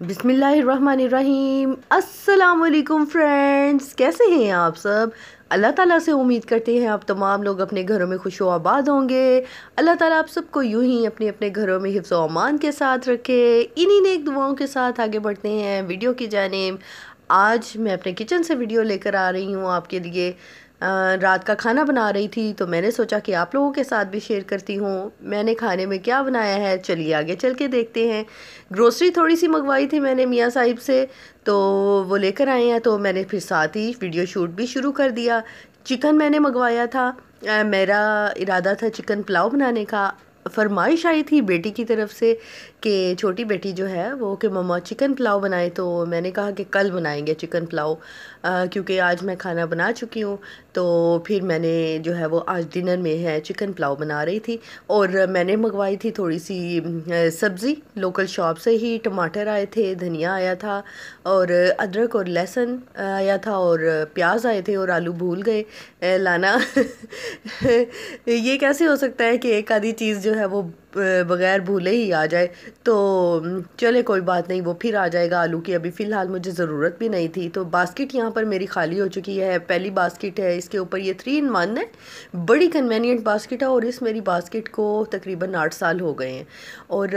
बिस्मिल्लाहिर्रहमानिर्रहीम। अस्सलाम वालेकुम फ्रेंड्स, कैसे हैं आप सब। अल्लाह ताला से उम्मीद करते हैं आप तमाम लोग अपने घरों में खुश आबाद होंगे। अल्लाह ताला आप सबको यूं ही अपने अपने घरों में हिफ्ज़ व अमान के साथ रखे। इन्हीं नेक दुआओं के साथ आगे बढ़ते हैं वीडियो की जानिब। आज मैं अपने किचन से वीडियो लेकर आ रही हूँ आपके लिए। रात का खाना बना रही थी तो मैंने सोचा कि आप लोगों के साथ भी शेयर करती हूँ मैंने खाने में क्या बनाया है। चलिए आगे चल के देखते हैं। ग्रोसरी थोड़ी सी मंगवाई थी मैंने मियाँ साहिब से, तो वो लेकर आए हैं, तो मैंने फिर साथ ही वीडियो शूट भी शुरू कर दिया। चिकन मैंने मंगवाया था। मेरा इरादा था चिकन पुलाव बनाने का। फरमाइश आई थी बेटी की तरफ से कि छोटी बेटी जो है वो कि मम्मा चिकन पुलाव बनाए, तो मैंने कहा कि कल बनाएंगे चिकन पुलाव, क्योंकि आज मैं खाना बना चुकी हूँ। तो फिर मैंने जो है वो आज डिनर में है चिकन पुलाव बना रही थी। और मैंने मंगवाई थी थोड़ी सी सब्ज़ी लोकल शॉप से ही। टमाटर आए थे, धनिया आया था, और अदरक और लहसुन आया था, और प्याज आए थे, और आलू भूल गए लाना। ये कैसे हो सकता है कि एक आधी चीज़ जो है वो बगैर भूले ही आ जाए। तो चले कोई बात नहीं, वो फिर आ जाएगा आलू की। अभी फ़िलहाल मुझे ज़रूरत भी नहीं थी। तो बास्केट यहाँ पर मेरी खाली हो चुकी है। पहली बास्केट है, इसके ऊपर ये 3 in 1 है। बड़ी कन्वेनियंट बास्केट है, और इस मेरी बास्केट को तकरीबन 8 साल हो गए हैं, और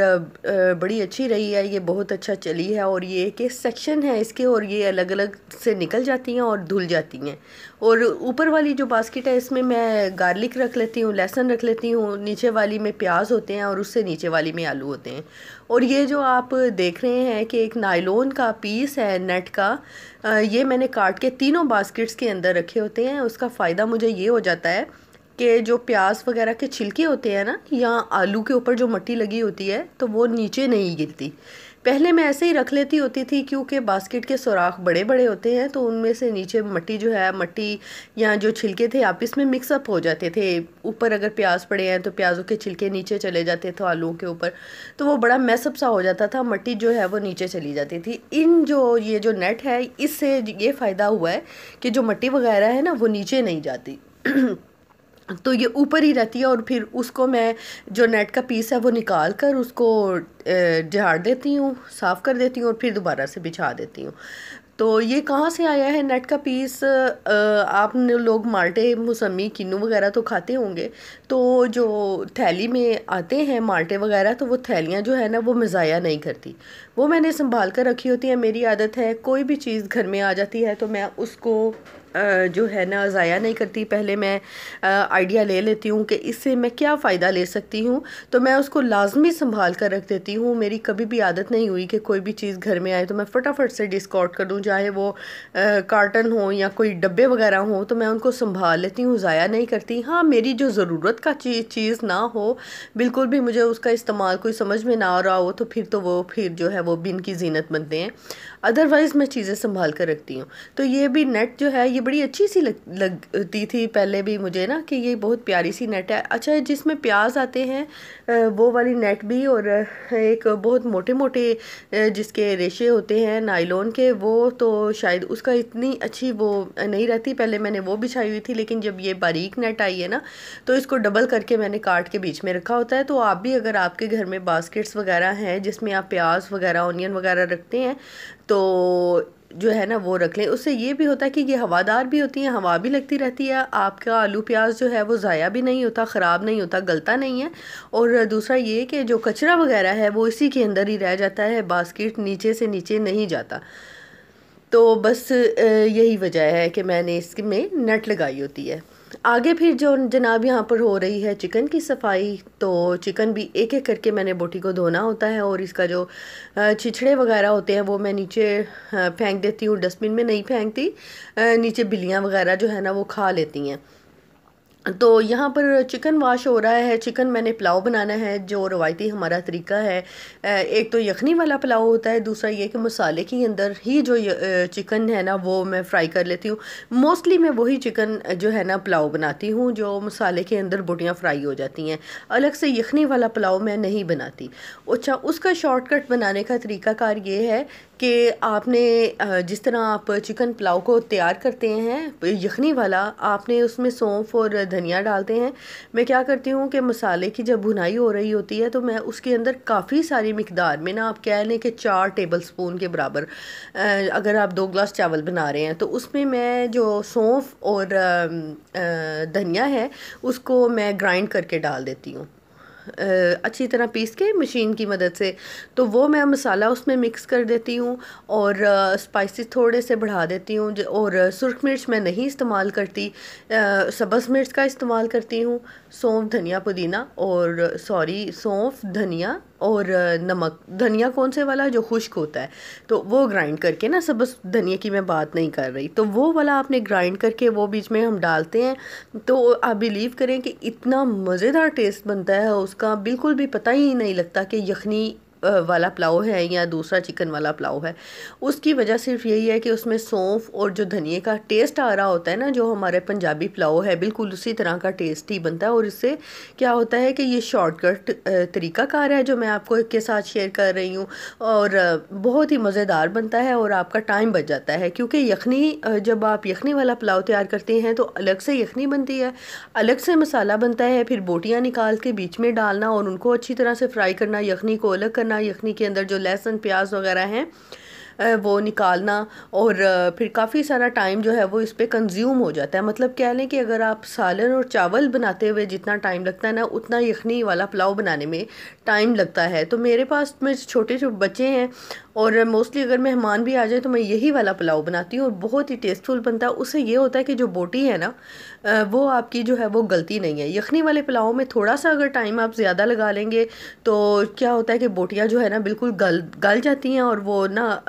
बड़ी अच्छी रही है। ये बहुत अच्छा चली है, और ये कि सेक्शन है इसके, और ये अलग अलग से निकल जाती हैं और धुल जाती हैं। और ऊपर वाली जो बास्केट है इसमें मैं गार्लिक रख लेती हूँ, लहसुन रख लेती हूँ। नीचे वाली में प्याज होते हैं, और उससे नीचे वाली में आलू होते हैं। और ये जो आप देख रहे हैं कि एक नायलॉन का पीस है नेट का, ये मैंने काट के तीनों बास्केट्स के अंदर रखे होते हैं। उसका फ़ायदा मुझे ये हो जाता है कि जो प्याज वगैरह के छिलके होते हैं ना, या आलू के ऊपर जो मट्टी लगी होती है, तो वो नीचे नहीं गिरती। पहले मैं ऐसे ही रख लेती होती थी, क्योंकि बास्केट के सुराख बड़े बड़े होते हैं, तो उनमें से नीचे मट्टी जो है, मट्टी या जो छिलके थे आपस में मिक्सअप हो जाते थे। ऊपर अगर प्याज पड़े हैं तो प्याज़ों के छिलके नीचे चले जाते थे आलूओं के ऊपर, तो वो बड़ा मैसअप सा हो जाता था, मट्टी जो है वो नीचे चली जाती थी। ये जो नेट है, इससे ये फ़ायदा हुआ है कि जो मट्टी वगैरह है ना वो नीचे नहीं जाती। तो ये ऊपर ही रहती है। और फिर उसको मैं जो नेट का पीस है वो निकाल कर उसको झाड़ देती हूँ, साफ़ कर देती हूँ, और फिर दोबारा से बिछा देती हूँ। तो ये कहाँ से आया है नेट का पीस। आप लोग माल्टे, मौसमी, किन्नू वगैरह तो खाते होंगे। तो जो थैली में आते हैं माल्टे वगैरह, तो वो थैलियाँ जो है ना वो मैं ज़ाया नहीं करती, वो मैंने संभाल कर रखी होती है। मेरी आदत है कोई भी चीज़ घर में आ जाती है तो मैं उसको जो है ना ज़ाया नहीं करती। पहले मैं आइडिया ले लेती हूँ कि इससे मैं क्या फ़ायदा ले सकती हूँ, तो मैं उसको लाजमी संभाल कर रख देती हूँ। मेरी कभी भी आदत नहीं हुई कि कोई भी चीज़ घर में आए तो मैं फटाफट से डिस्कार्ड कर दूँ, चाहे वो कार्टन हो या कोई डब्बे वगैरह हो, तो मैं उनको संभाल लेती हूँ, ज़ाया नहीं करती। हाँ, मेरी जो ज़रूरत का चीज़ ना हो, बिल्कुल भी मुझे उसका इस्तेमाल कोई समझ में ना आ रहा हो, तो वो फिर जो है वो बिन की ज़ीनत बनते हैं। अदरवाइज़ मैं चीज़ें संभाल कर रखती हूँ। तो ये भी नेट जो है ये बड़ी अच्छी सी लगती थी पहले भी मुझे ना, कि ये बहुत प्यारी सी नेट है। अच्छा, जिसमें प्याज आते हैं वो वाली नेट भी, और एक बहुत मोटे मोटे जिसके रेशे होते हैं नायलॉन के, वो तो शायद उसका इतनी अच्छी वो नहीं रहती। पहले मैंने वो बिछाई हुई थी, लेकिन जब ये बारीक नेट आई है ना, तो इसको डबल करके मैंने काट के बीच में रखा होता है। तो आप भी अगर आपके घर में बास्केट्स वगैरह हैं जिसमें आप प्याज वगैरह, ऑनियन वगैरह रखते हैं, तो जो है ना वो रख लें। उससे ये भी होता है कि ये हवादार भी होती हैं, हवा भी लगती रहती है, आपका आलू प्याज जो है वो ज़ाया भी नहीं होता, ख़राब नहीं होता, गलता नहीं है। और दूसरा ये कि जो कचरा वगैरह है वो इसी के अंदर ही रह जाता है, बास्केट नीचे से नीचे नहीं जाता। तो बस यही वजह है कि मैंने इसमें नेट लगाई होती है। आगे फिर जो जनाब यहाँ पर हो रही है चिकन की सफाई, तो चिकन भी एक एक करके मैंने बोटी को धोना होता है, और इसका जो छिछड़े वगैरह होते हैं वो मैं नीचे फेंक देती हूँ, डस्टबिन में नहीं फेंकती। नीचे बिल्लियाँ वगैरह जो है ना वो खा लेती हैं। तो यहाँ पर चिकन वॉश हो रहा है। चिकन मैंने पुलाव बनाना है जो रवायती हमारा तरीका है। एक तो यखनी वाला पुलाव होता है, दूसरा ये कि मसाले के अंदर ही जो चिकन है ना वो मैं फ्राई कर लेती हूँ। मोस्टली मैं वही चिकन जो है ना पुलाव बनाती हूँ जो मसाले के अंदर बोटियाँ फ्राई हो जाती हैं। अलग से यखनी वाला पुलाव मैं नहीं बनाती। अच्छा, उसका शॉर्टकट बनाने का तरीकाकार ये है कि आपने जिस तरह आप चिकन पुलाव को तैयार करते हैं यखनी वाला, आपने उसमें सौंफ और धनिया डालते हैं। मैं क्या करती हूँ कि मसाले की जब भुनाई हो रही होती है तो मैं उसके अंदर काफ़ी सारी मिकदार में ना, आप कह लें कि 4 टेबल स्पून के बराबर, अगर आप 2 गिलास चावल बना रहे हैं तो उसमें मैं जो सौंफ और धनिया है उसको मैं ग्राइंड करके डाल देती हूँ, अच्छी तरह पीस के मशीन की मदद से। तो वो मैं मसाला उसमें मिक्स कर देती हूँ और स्पाइसेस थोड़े से बढ़ा देती हूँ। और सुरख मिर्च मैं नहीं इस्तेमाल करती, सब्ज़ मिर्च का इस्तेमाल करती हूँ। सौंफ धनिया पुदीना और सौंफ धनिया और नमक, धनिया कौन से वाला जो खुश्क होता है तो वो ग्राइंड करके ना, सब्ज़ धनिया की मैं बात नहीं कर रही, तो वो वाला आपने ग्राइंड करके वो बीच में हम डालते हैं। तो आप बिलीव करें कि इतना मज़ेदार टेस्ट बनता है उसका, बिल्कुल भी पता ही नहीं लगता कि यखनी वाला पुलाव है या दूसरा चिकन वाला पुलाव है। उसकी वजह सिर्फ यही है कि उसमें सौंफ और जो धनिए का टेस्ट आ रहा होता है ना, जो हमारे पंजाबी पुलाव है बिल्कुल उसी तरह का टेस्ट ही बनता है। और इससे क्या होता है कि ये शॉर्टकट तरीक़ाकार है जो मैं आपको के साथ शेयर कर रही हूँ, और बहुत ही मज़ेदार बनता है और आपका टाइम बच जाता है। क्योंकि यखनी, जब आप यखनी वाला पुलाव तैयार करते हैं तो अलग से यखनी बनती है, अलग से मसाला बनता है, फिर बोटियाँ निकाल के बीच में डालना और उनको अच्छी तरह से फ्राई करना, यखनी को अलग करना, यखनी के अंदर जो लहसुन प्याज वगैरह हैं वो निकालना, और फिर काफ़ी सारा टाइम जो है वो इस पे कंज्यूम हो जाता है। मतलब कह लें कि अगर आप सालन और चावल बनाते हुए जितना टाइम लगता है ना, उतना यखनी वाला पुलाव बनाने में टाइम लगता है। तो मेरे पास में छोटे छोटे बच्चे हैं और मोस्टली अगर मेहमान भी आ जाए तो मैं यही वाला पुलाव बनाती हूँ और बहुत ही टेस्टफुल बनता है। उससे ये होता है कि जो बोटी है ना, वो आपकी जो है वो गलती नहीं है। यखनी वाले पुलाव में थोड़ा सा अगर टाइम आप ज़्यादा लगा लेंगे तो क्या होता है कि बोटियाँ जो है ना बिल्कुल गल जाती हैं और वो ना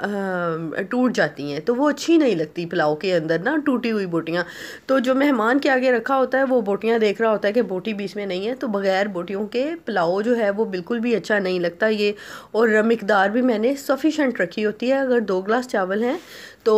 टूट जाती हैं, तो वो अच्छी नहीं लगती पुलाव के अंदर ना, टूटी हुई बोटियाँ। तो जो मेहमान के आगे रखा होता है वो बोटियाँ देख रहा होता है कि बोटी बीच में नहीं है, तो बगैर बोटियों के पुलाव जो है वो बिल्कुल भी अच्छा नहीं लगता ये। और मिकदार भी मैंने सफिशेंट रखी होती है। अगर 2 गिलास चावल हैं तो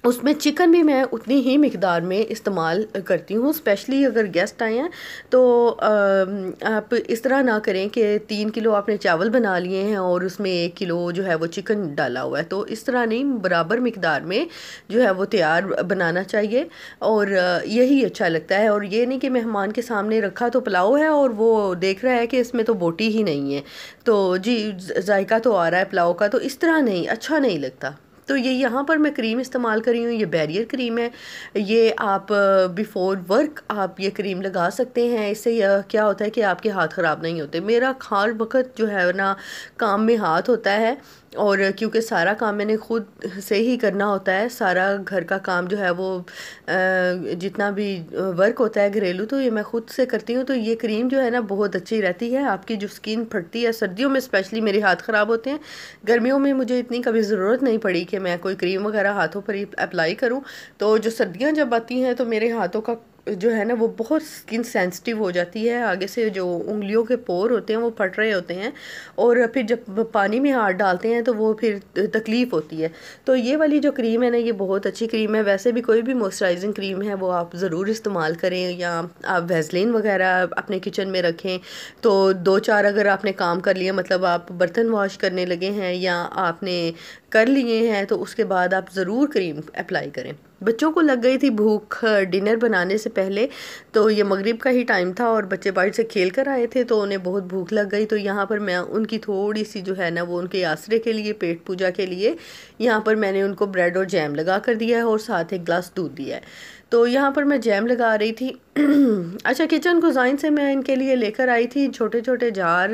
उसमें चिकन भी मैं उतनी ही मिकदार में इस्तेमाल करती हूँ। स्पेशली अगर गेस्ट आए हैं तो आप इस तरह ना करें कि 3 किलो आपने चावल बना लिए हैं और उसमें 1 किलो जो है वो चिकन डाला हुआ है, तो इस तरह नहीं, बराबर मिकदार में जो है वो तैयार बनाना चाहिए और यही अच्छा लगता है। और ये नहीं कि मेहमान के सामने रखा तो पुलाव है और वो देख रहा है कि इसमें तो बोटी ही नहीं है, तो जी जायका तो आ रहा है पुलाव का, तो इस तरह नहीं, अच्छा नहीं लगता। तो ये यहाँ पर मैं क्रीम इस्तेमाल करी हूँ, ये बैरियर क्रीम है। ये आप बिफोर वर्क आप ये क्रीम लगा सकते हैं। इससे क्या होता है कि आपके हाथ ख़राब नहीं होते। मेरा हर वक्त जो है ना काम में हाथ होता है, और क्योंकि सारा काम मैंने खुद से ही करना होता है, सारा घर का काम जो है वो जितना भी वर्क होता है घरेलू, तो ये मैं खुद से करती हूँ। तो ये क्रीम जो है ना बहुत अच्छी रहती है, आपकी जो स्किन फटती है सर्दियों में स्पेशली, मेरे हाथ ख़राब होते हैं, गर्मियों में मुझे इतनी कभी ज़रूरत नहीं पड़ी कि मैं कोई क्रीम वगैरह हाथों पर ही अप्लाई करूँ। तो जो सर्दियाँ जब आती हैं तो मेरे हाथों का जो है ना वो बहुत स्किन सेंसिटिव हो जाती है, आगे से जो उंगलियों के पोर होते हैं वो फट रहे होते हैं, और फिर जब पानी में हाथ डालते हैं तो वो फिर तकलीफ़ होती है। तो ये वाली जो क्रीम है ना ये बहुत अच्छी क्रीम है। वैसे भी कोई भी मॉइस्चराइजिंग क्रीम है वो आप ज़रूर इस्तेमाल करें, या आप वैसलीन वगैरह अपने किचन में रखें। तो 2-4 अगर आपने काम कर लिया, मतलब आप बर्तन वॉश करने लगे हैं या आपने कर लिए हैं, तो उसके बाद आप ज़रूर क्रीम अप्लाई करें। बच्चों को लग गई थी भूख डिनर बनाने से पहले, तो ये मगरिब का ही टाइम था और बच्चे बाहर से खेल कर आए थे तो उन्हें बहुत भूख लग गई। तो यहाँ पर मैं उनकी थोड़ी सी जो है ना वो उनके आसरे के लिए, पेट पूजा के लिए, यहाँ पर मैंने उनको ब्रेड और जैम लगा कर दिया है और साथ 1 गिलास दूध दिया है। तो यहाँ पर मैं जैम लगा रही थी। अच्छा, किचन कुज़ाइन से मैं इनके लिए लेकर आई थी छोटे छोटे जार,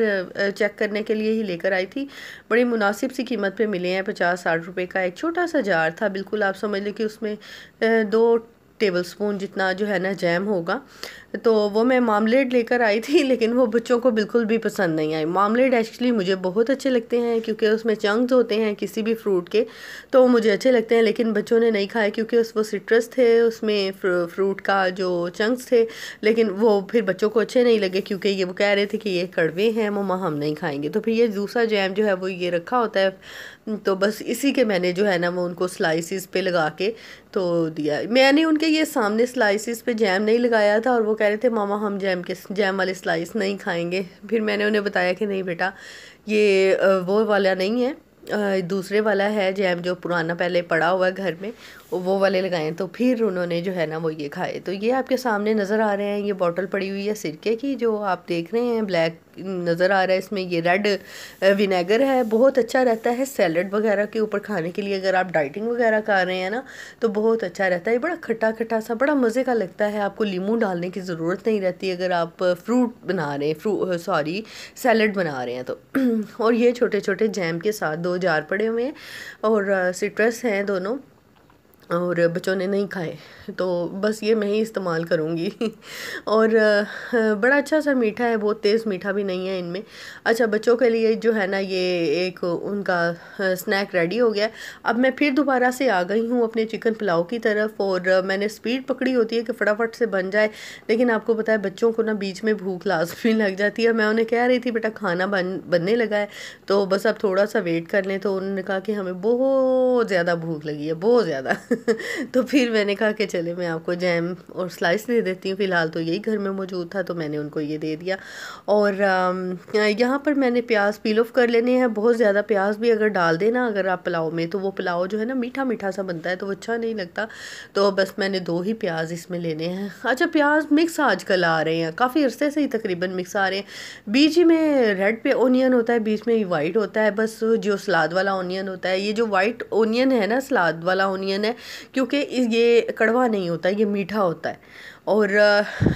चेक करने के लिए ही लेकर आई थी। बड़ी मुनासिब सी कीमत पे मिले हैं, 50-60 रुपए का एक छोटा सा जार था। बिल्कुल आप समझ लो कि उसमें 2 टेबल स्पून जितना जो है ना जैम होगा। तो वो मैं मामलेट लेकर आई थी, लेकिन वो बच्चों को बिल्कुल भी पसंद नहीं आई। मामलेट एक्चुअली मुझे बहुत अच्छे लगते हैं क्योंकि उसमें चंक्स होते हैं किसी भी फ्रूट के, तो वो मुझे अच्छे लगते हैं, लेकिन बच्चों ने नहीं खाए क्योंकि वो सिट्रस थे, उसमें फ्रूट का जो चंक्स थे, लेकिन वो फिर बच्चों को अच्छे नहीं लगे क्योंकि ये वो कह रहे थे कि ये कड़वे हैं मम्मा, हम नहीं खाएंगे। तो फिर ये दूसरा जैम जो है वो ये रखा होता है, तो बस इसी के मैंने जो है ना वो उनको स्लाइसिस पे लगा के तो दिया। मैंने उनके ये सामने स्लाइसिस पे जैम नहीं लगाया था और वो कह रहे थे मामा हम जैम वाले स्लाइस नहीं खाएंगे। फिर मैंने उन्हें बताया कि नहीं बेटा, ये वो वाला नहीं है, दूसरे वाला है जैम जो पुराना पहले पड़ा हुआ है घर में, वो वाले लगाए। तो फिर उन्होंने जो है ना वो ये खाए। तो ये आपके सामने नज़र आ रहे हैं, ये बॉटल पड़ी हुई है सिरके की जो आप देख रहे हैं, ब्लैक नज़र आ रहा है। इसमें ये रेड विनेगर है, बहुत अच्छा रहता है सैलड वगैरह के ऊपर खाने के लिए। अगर आप डाइटिंग वगैरह कर रहे हैं ना तो बहुत अच्छा रहता है। बड़ा खट्टा खट्टा सा बड़ा मज़े का लगता है, आपको नींबू डालने की ज़रूरत नहीं रहती अगर आप फ्रूट बना रहे हैं, सॉरी सैलड बना रहे हैं तो। और ये छोटे छोटे जैम के साथ 2 जार पड़े हुए हैं और सिट्रस हैं दोनों, और बच्चों ने नहीं खाए तो बस ये मैं ही इस्तेमाल करूँगी। और बड़ा अच्छा सा मीठा है, बहुत तेज़ मीठा भी नहीं है इनमें। अच्छा, बच्चों के लिए जो है ना ये एक उनका स्नैक रेडी हो गया। अब मैं फिर दोबारा से आ गई हूँ अपने चिकन पुलाव की तरफ, और मैंने स्पीड पकड़ी होती है कि फटाफट से बन जाए, लेकिन आपको पता है बच्चों को ना बीच में भूख लाजमी लग जाती है। मैं उन्हें कह रही थी बेटा खाना बनने लगा है तो बस अब थोड़ा सा वेट कर लें, तो उन्होंने कहा कि हमें बहुत ज़्यादा भूख लगी है, बहुत ज़्यादा। तो फिर मैंने कहा कि चले मैं आपको जैम और स्लाइस दे देती हूँ। फ़िलहाल तो यही घर में मौजूद था तो मैंने उनको ये दे दिया। और यहाँ पर मैंने प्याज पील ऑफ कर लेने हैं। बहुत ज़्यादा प्याज भी अगर डाल देना अगर आप पुलाव में, तो वो पुलाव जो है ना मीठा मीठा सा बनता है तो वो अच्छा नहीं लगता। तो बस मैंने 2 ही प्याज इसमें लेने हैं। अच्छा, प्याज मिक्स आजकल आ रहे हैं, काफ़ी अरसे से ही तकरीबन मिक्स आ रहे हैं। बीच में रेड पे ओनियन होता है, बीच में वाइट होता है, बस जो सलाद वाला ओनियन होता है। ये जो वाइट ओनियन है ना सलाद वाला ओनियन है, क्योंकि ये कड़वा नहीं होता, ये मीठा होता है। और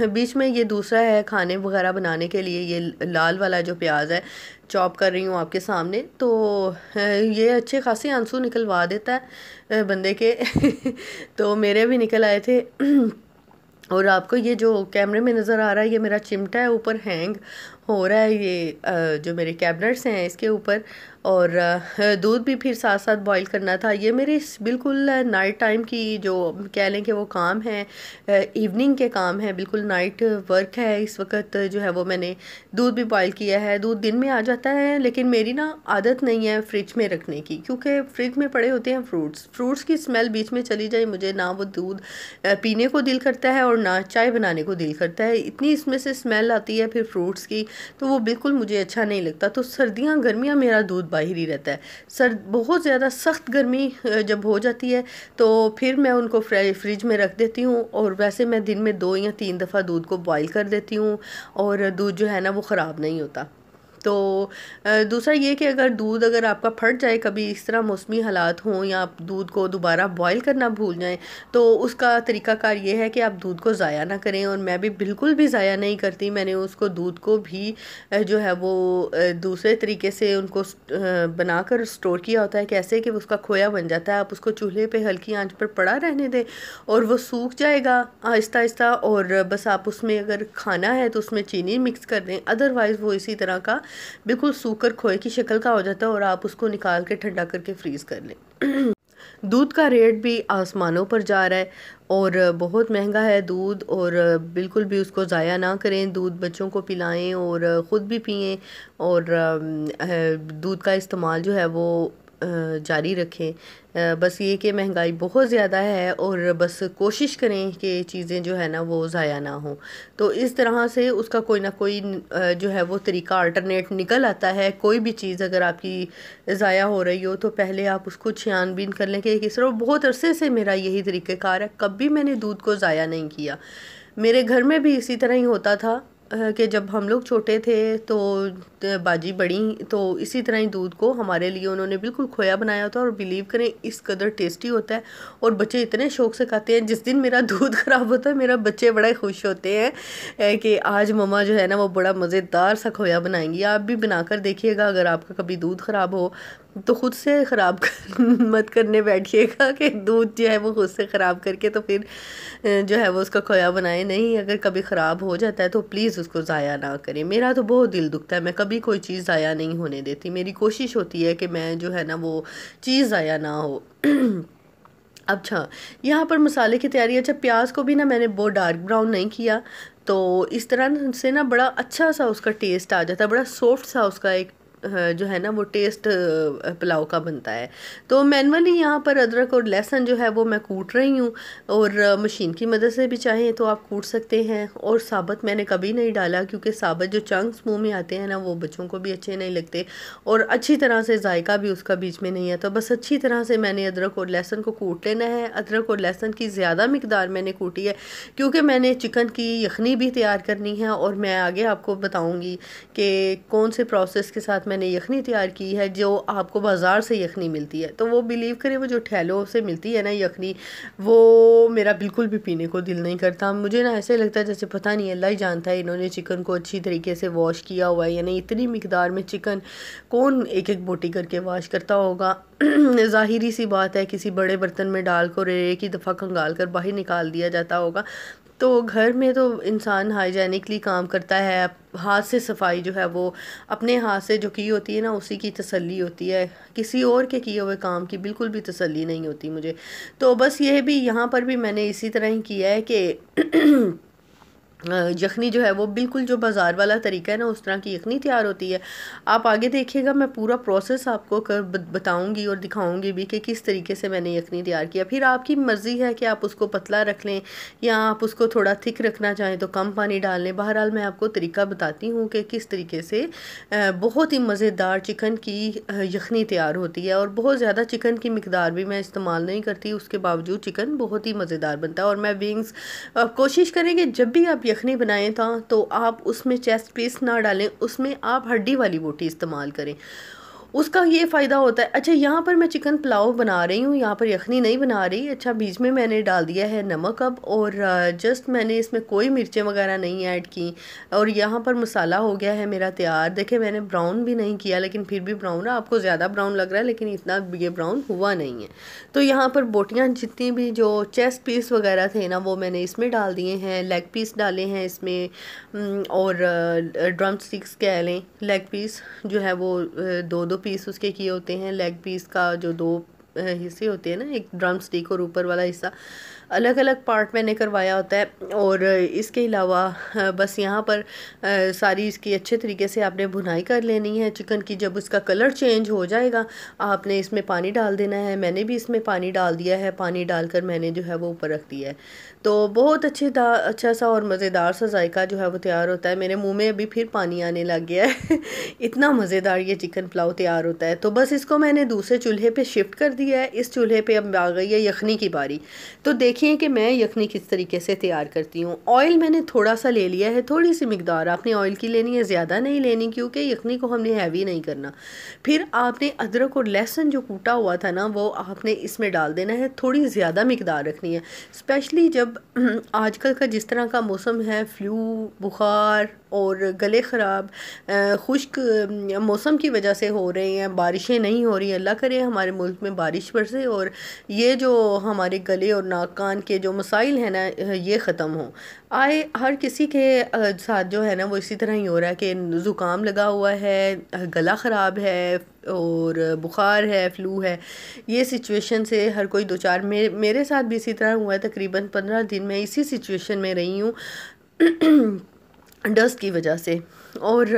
बीच में ये दूसरा है खाने वगैरह बनाने के लिए, ये लाल वाला जो प्याज है चॉप कर रही हूँ आपके सामने। तो ये अच्छे खासे आंसू निकलवा देता है बंदे के। तो मेरे भी निकल आए थे। और आपको ये जो कैमरे में नज़र आ रहा है ये मेरा चिमटा है, ऊपर हैंग हो रहा है ये जो मेरे कैबिनेट्स हैं इसके ऊपर। और दूध भी फिर साथ साथ बॉईल करना था। ये मेरे बिल्कुल नाइट टाइम की जो कह लें कि वो काम है, इवनिंग के काम है, बिल्कुल नाइट वर्क है इस वक्त। जो है वो मैंने दूध भी बॉईल किया है। दूध दिन में आ जाता है लेकिन मेरी ना आदत नहीं है फ्रिज में रखने की, क्योंकि फ्रिज में पड़े होते हैं फ्रूट्स की स्मेल बीच में चली जाए, मुझे ना वो दूध पीने को दिल करता है और ना चाय बनाने को दिल करता है। इतनी इसमें से स्मेल आती है फिर फ्रूट्स की, तो वो बिल्कुल मुझे अच्छा नहीं लगता। तो सर्दियाँ गर्मियाँ मेरा दूध बाहर ही रहता है। बहुत ज़्यादा सख्त गर्मी जब हो जाती है तो फिर मैं उनको फ्रिज में रख देती हूँ। और वैसे मैं दिन में 2 या 3 दफ़ा दूध को बॉईल कर देती हूँ और दूध जो है ना वो ख़राब नहीं होता। तो दूसरा ये कि अगर आपका फट जाए, कभी इस तरह मौसमी हालात हों या आप दूध को दोबारा बॉईल करना भूल जाएं, तो उसका तरीकाकार ये है कि आप दूध को ज़ाया ना करें। और मैं भी बिल्कुल भी ज़ाया नहीं करती। मैंने उसको दूध को भी जो है वो दूसरे तरीके से उनको बनाकर स्टोर किया होता है। कैसे कि उसका खोया बन जाता है। आप उसको चूल्हे पे हल्की आंच पर पड़ा रहने दें और वो सूख जाएगा आहिस्ता आहिस्ता। और बस आप उसमें अगर खाना है तो उसमें चीनी मिक्स कर दें, अदरवाइज़ वो इसी तरह का बिल्कुल सूखकर खोए की शक्ल का हो जाता है और आप उसको निकाल के ठंडा करके फ्रीज़ कर लें। दूध का रेट भी आसमानों पर जा रहा है और बहुत महंगा है दूध। और बिल्कुल भी उसको ज़ाया ना करें, दूध बच्चों को पिलाएं और ख़ुद भी पिएं। और दूध का इस्तेमाल जो है वो जारी रखें। बस ये कि महंगाई बहुत ज़्यादा है और बस कोशिश करें कि चीज़ें जो है ना वो ज़ाया ना हो। तो इस तरह से उसका कोई ना कोई जो है वो तरीका अल्टरनेट निकल आता है। कोई भी चीज़ अगर आपकी ज़ाया हो रही हो तो पहले आप उसको छानबीन कर लें कि किस तरह। बहुत अरसे से मेरा यही तरीक़ेकार है, कभी मैंने दूध को ज़ाया नहीं किया। मेरे घर में भी इसी तरह ही होता था कि जब हम लोग छोटे थे तो बाजी बड़ी तो इसी तरह ही दूध को हमारे लिए उन्होंने बिल्कुल खोया बनाया था। और बिलीव करें इस कदर टेस्टी होता है और बच्चे इतने शौक से खाते हैं। जिस दिन मेरा दूध ख़राब होता है मेरा बच्चे बड़ा खुश होते हैं कि आज मम्मा जो है ना वो बड़ा मज़ेदार सा खोया बनाएंगी। आप भी बनाकर देखिएगा, अगर आपका कभी दूध ख़राब हो तो ख़ुद से ख़राब मत करने बैठिएगा कि दूध जो है वो ख़ुद से ख़राब करके तो फिर जो है वो उसका खोया बनाए नहीं। अगर कभी ख़राब हो जाता है तो प्लीज़ उसको ज़ाया ना करें। मेरा तो बहुत दिल दुखता है, मैं कभी कोई चीज़ ज़ाया नहीं होने देती। मेरी कोशिश होती है कि मैं जो है ना वो चीज़ ज़ाया ना हो। अच्छा, यहाँ पर मसाले की तैयारी। अच्छा, प्याज को भी ना मैंने बहुत डार्क ब्राउन नहीं किया, तो इस तरह से ना बड़ा अच्छा सा उसका टेस्ट आ जाता है, बड़ा सॉफ्ट सा उसका एक जो है ना वो टेस्ट पुलाव का बनता है। तो मैनुअली यहाँ पर अदरक और लहसुन जो है वो मैं कूट रही हूँ, और मशीन की मदद से भी चाहें तो आप कूट सकते हैं। और साबुत मैंने कभी नहीं डाला, क्योंकि साबुत जो चंक्स मुंह में आते हैं ना वो बच्चों को भी अच्छे नहीं लगते, और अच्छी तरह से जायका भी उसका बीच में नहीं है। तो बस अच्छी तरह से मैंने अदरक और लहसुन को कूट लेना है। अदरक और लहसुन की ज़्यादा मिकदार मैंने कूटी है, क्योंकि मैंने चिकन की यखनी भी तैयार करनी है, और मैं आगे आपको बताऊँगी कि कौन से प्रोसेस के साथ मैंने यखनी तैयार की है, जो आपको बाज़ार से यखनी मिलती है। तो वो बिलीव करें, वो जो ठेलों से मिलती है ना यखनी, वो मेरा बिल्कुल भी पीने को दिल नहीं करता। मुझे ना ऐसे लगता है जैसे पता नहीं, अल्लाह ही जानता है इन्होंने चिकन को अच्छी तरीके से वॉश किया हुआ है या नहीं। इतनी मिकदार में चिकन कौन एक एक बोटी करके वॉश करता होगा। ज़ाहिरी सी बात है, किसी बड़े बर्तन में डाल कर एक ही दफ़ा खंगाल कर बाहर निकाल दिया जाता होगा। तो घर में तो इंसान हाइजेनिकली काम करता है, हाथ से सफाई जो है वो अपने हाथ से जो की होती है ना उसी की तसल्ली होती है, किसी और के किए हुए काम की बिल्कुल भी तसल्ली नहीं होती मुझे। तो बस ये भी यहाँ पर भी मैंने इसी तरह ही किया है कि यखनी जो है वो बिल्कुल जो बाज़ार वाला तरीका है ना उस तरह की यखनी तैयार होती है। आप आगे देखिएगा, मैं पूरा प्रोसेस आपको कर बताऊंगी और दिखाऊंगी भी कि किस तरीके से मैंने यखनी तैयार किया। फिर आपकी मर्ज़ी है कि आप उसको पतला रख लें या आप उसको थोड़ा थिक रखना चाहें तो कम पानी डाल लें। बहरहाल मैं आपको तरीका बताती हूँ कि किस तरीके से बहुत ही मज़ेदार चिकन की यखनी तैयार होती है। और बहुत ज़्यादा चिकन की मिकदार भी मैं इस्तेमाल नहीं करती, उसके बावजूद चिकन बहुत ही मज़ेदार बनता है। और मैं विंग्स कोशिश करेंगे जब भी आप यखनी बनाएं था तो आप उसमें चेस्ट पीस ना डालें, उसमें आप हड्डी वाली बोटी इस्तेमाल करें, उसका ये फ़ायदा होता है। अच्छा, यहाँ पर मैं चिकन पुलाव बना रही हूँ, यहाँ पर यखनी नहीं बना रही। अच्छा, बीच में मैंने डाल दिया है नमक अब, और जस्ट मैंने इसमें कोई मिर्चें वगैरह नहीं ऐड की। और यहाँ पर मसाला हो गया है मेरा तैयार। देखिए मैंने ब्राउन भी नहीं किया, लेकिन फिर भी ब्राउन है, आपको ज़्यादा ब्राउन लग रहा है लेकिन इतना ये ब्राउन हुआ नहीं है। तो यहाँ पर बोटियाँ जितनी भी जो चेस्ट पीस वगैरह थे ना वो मैंने इसमें डाल दिए हैं, लेग पीस डाले हैं इसमें, और ड्रम स्टिक्स कह लें। लेग पीस जो है वो दो दो पीस उसके किए होते हैं। लेग पीस का जो दो हिस्से होते हैं ना, एक ड्रम स्टिक और ऊपर वाला हिस्सा, अलग अलग पार्ट मैंने करवाया होता है। और इसके अलावा बस यहाँ पर सारी इसकी अच्छे तरीके से आपने भुनाई कर लेनी है चिकन की। जब उसका कलर चेंज हो जाएगा आपने इसमें पानी डाल देना है। मैंने भी इसमें पानी डाल दिया है, पानी डालकर मैंने जो है वो ऊपर रख दिया है। तो बहुत अच्छा सा और मज़ेदार सा जायका जो है वो तैयार होता है। मेरे मुंह में अभी फिर पानी आने लग गया है इतना मज़ेदार ये चिकन पुलाव तैयार होता है। तो बस इसको मैंने दूसरे चूल्हे पे शिफ्ट कर दिया है। इस चूल्हे पे अब आ गई है यखनी की बारी। तो देखिए कि मैं यखनी किस तरीके से तैयार करती हूँ। ऑयल मैंने थोड़ा सा ले लिया है, थोड़ी सी मिकदार आपने ऑयल की लेनी है, ज़्यादा नहीं लेनी, क्योंकि यखनी को हमने हैवी नहीं करना। फिर आपने अदरक और लहसुन जो कूटा हुआ था ना वो आपने इसमें डाल देना है, थोड़ी ज़्यादा मिकदार रखनी है। स्पेशली जब आजकल का जिस तरह का मौसम है, फ्लू, बुखार और गले ख़राब, खुश्क मौसम की वजह से हो रहे हैं, बारिशें नहीं हो रही। अल्लाह करे हमारे मुल्क में बारिश बरसे और ये जो हमारे गले और नाक कान के जो मसाइल हैं ना ये ख़त्म हो आए। हर किसी के साथ जो है ना वो इसी तरह ही हो रहा है कि ज़ुकाम लगा हुआ है, गला ख़राब है और बुखार है, फ्लू है। ये सिचुएशन से हर कोई दो चार, मेरे साथ भी इसी तरह हुआ है। तकरीबन 15 दिन में इसी सिचुएशन में रही हूँ डस्ट की वजह से। और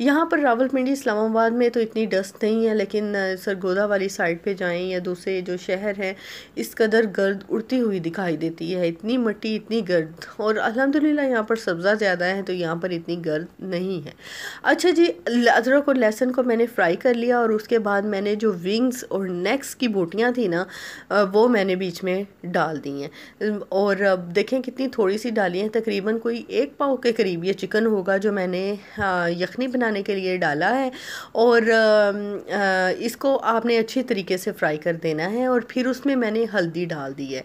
यहाँ पर रावलपिंडी इस्लामाबाद में तो इतनी डस्ट नहीं है, लेकिन सरगोदा वाली साइड पे जाएं या दूसरे जो शहर हैं, इस कदर गर्द उड़ती हुई दिखाई देती है। इतनी मिट्टी, इतनी गर्द, और अल्हम्दुलिल्लाह यहाँ पर सब्ज़ा ज़्यादा है तो यहाँ पर इतनी गर्द नहीं है। अच्छा जी, अदरक और लहसुन को मैंने फ्राई कर लिया, और उसके बाद मैंने जो विंग्स और नेक्स की बोटियाँ थी ना वो मैंने बीच में डाल दी हैं। और अब देखें कितनी थोड़ी सी डाली हैं, तकरीबन कोई 1 पाव के करीब ये चिकन होगा जो मैंने यखनी बनाने के लिए डाला है। और इसको आपने अच्छी तरीके से फ्राई कर देना है। और फिर उसमें मैंने हल्दी डाल दी है।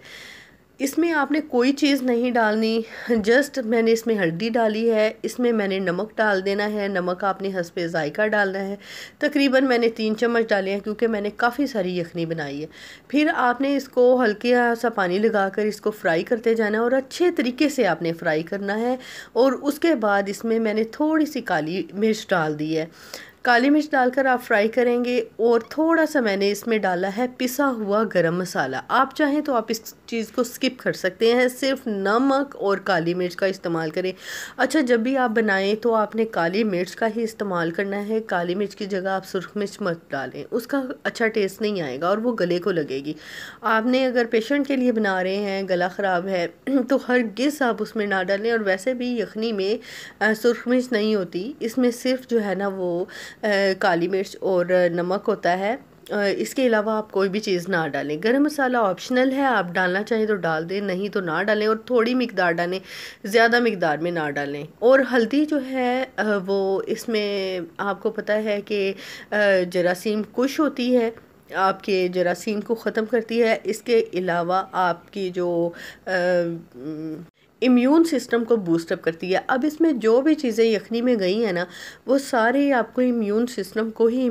इसमें आपने कोई चीज़ नहीं डालनी, जस्ट मैंने इसमें हल्दी डाली है। इसमें मैंने नमक डाल देना है, नमक आपने हस्बे ज़ायका डालना है। तकरीबन मैंने 3 चम्मच डाले हैं क्योंकि मैंने काफ़ी सारी यखनी बनाई है। फिर आपने इसको हल्का सा पानी लगाकर इसको फ्राई करते जाना है, और अच्छे तरीके से आपने फ्राई करना है। और उसके बाद इसमें मैंने थोड़ी सी काली मिर्च डाल दी है। काली मिर्च डालकर आप फ्राई करेंगे और थोड़ा सा मैंने इसमें डाला है पिसा हुआ गरम मसाला। आप चाहें तो आप इस चीज़ को स्किप कर सकते हैं, सिर्फ नमक और काली मिर्च का इस्तेमाल करें। अच्छा, जब भी आप बनाएं तो आपने काली मिर्च का ही इस्तेमाल करना है। काली मिर्च की जगह आप सुरख मिर्च मत डालें, उसका अच्छा टेस्ट नहीं आएगा और वो गले को लगेगी। आपने अगर पेशेंट के लिए बना रहे हैं, गला ख़राब है तो हरगिज़ आप उसमें ना डालें। और वैसे भी यखनी में सुरख मिर्च नहीं होती, इसमें सिर्फ जो है ना वो काली मिर्च और नमक होता है। इसके अलावा आप कोई भी चीज़ ना डालें। गरम मसाला ऑप्शनल है, आप डालना चाहें तो डाल दें, नहीं तो ना डालें। और थोड़ी मिकदार डालें, ज़्यादा मिकदार में ना डालें। और हल्दी जो है वो इसमें आपको पता है कि जरासीम कुश होती है, आपके जरासीम को ख़त्म करती है। इसके अलावा आपकी जो इम्यून सिस्टम को बूस्टअप करती है। अब इसमें जो भी चीज़ें यखनी में गई हैं ना, वो सारे आपको इम्यून सिस्टम को ही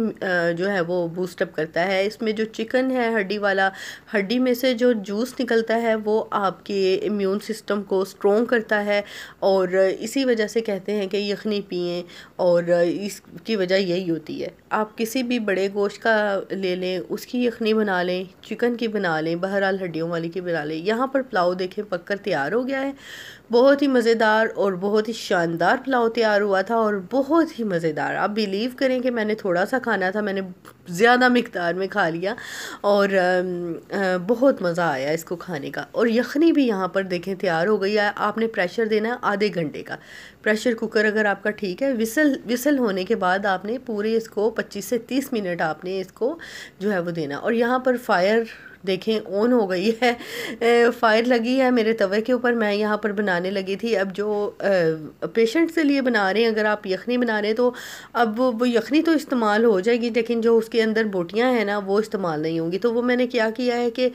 जो है वो बूस्टअप करता है। इसमें जो चिकन है हड्डी वाला, हड्डी में से जो जूस निकलता है वो आपके इम्यून सिस्टम को स्ट्रॉन्ग करता है। और इसी वजह से कहते हैं कि यखनी पिएं, और इसकी वजह यही होती है। आप किसी भी बड़े गोश्त का ले लें, उसकी यखनी बना लें, चिकन की बना लें, बहरहाल हड्डियों वाली की बना लें। यहाँ पर पुलाव देखें पककर तैयार हो गया है। बहुत ही मज़ेदार और बहुत ही शानदार पुलाव तैयार हुआ था और बहुत ही मज़ेदार। आप बिलीव करें कि मैंने थोड़ा सा खाना था, मैंने ज़्यादा मिकदार में खा लिया और बहुत मज़ा आया इसको खाने का। और यखनी भी यहाँ पर देखें तैयार हो गई है। आपने प्रेशर देना है आधे घंटे का। प्रेशर कुकर अगर आपका ठीक है, विसल होने के बाद आपने पूरे इसको 25 से 30 मिनट आपने इसको जो है वो देना। और यहाँ पर फायर देखें ऑन हो गई है, फायर लगी है मेरे तवे के ऊपर। मैं यहाँ पर बनाने लगी थी। अब जो पेशेंट के लिए बना रहे हैं, अगर आप यखनी बना रहे हैं तो अब वो यखनी तो इस्तेमाल हो जाएगी, लेकिन जो उसके अंदर बोटियाँ हैं ना वो इस्तेमाल नहीं होंगी। तो वो मैंने क्या किया है कि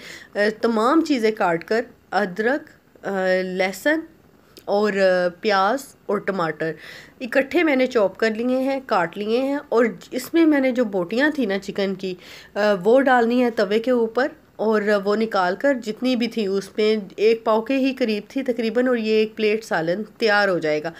तमाम चीज़ें काट कर, अदरक, लहसुन और प्याज और टमाटर इकट्ठे मैंने चॉप कर लिए हैं, काट लिए हैं। और इसमें मैंने जो बोटियां थी ना चिकन की, वो डालनी है तवे के ऊपर। और वो निकाल कर जितनी भी थी उसमें 1 पाव के ही करीब थी तकरीबन, और ये 1 प्लेट सालन तैयार हो जाएगा।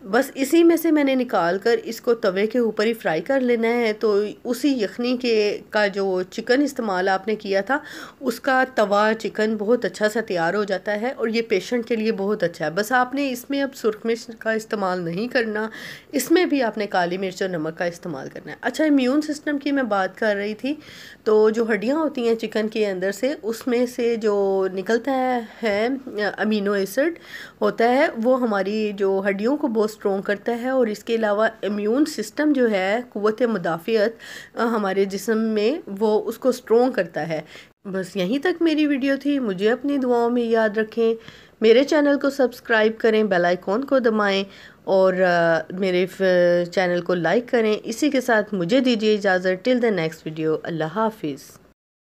बस इसी में से मैंने निकाल कर इसको तवे के ऊपर ही फ्राई कर लेना है। तो उसी यखनी के का जो चिकन इस्तेमाल आपने किया था, उसका तवा चिकन बहुत अच्छा सा तैयार हो जाता है और ये पेशेंट के लिए बहुत अच्छा है। बस आपने इसमें अब सुरख मिर्च का इस्तेमाल नहीं करना, इसमें भी आपने काली मिर्च और नमक का इस्तेमाल करना है। अच्छा, इम्यून सिस्टम की मैं बात कर रही थी। तो जो हड्डियाँ होती हैं चिकन के अंदर से, उसमें से जो निकलता है अमीनो एसिड होता है, वो हमारी जो हड्डियों को बहुत स्ट्रॉन्ग करता है। और इसके अलावा इम्यून सिस्टम जो है, क़ुव्वत मुदाफ़ियत हमारे जिस्म में, वो उसको स्ट्रॉन्ग करता है। बस यहीं तक मेरी वीडियो थी। मुझे अपनी दुआओं में याद रखें। मेरे चैनल को सब्सक्राइब करें, बेल आइकॉन को दबाएं और मेरे चैनल को लाइक करें। इसी के साथ मुझे दीजिए इजाज़त। Till the next video. अल्लाह हाफिज़।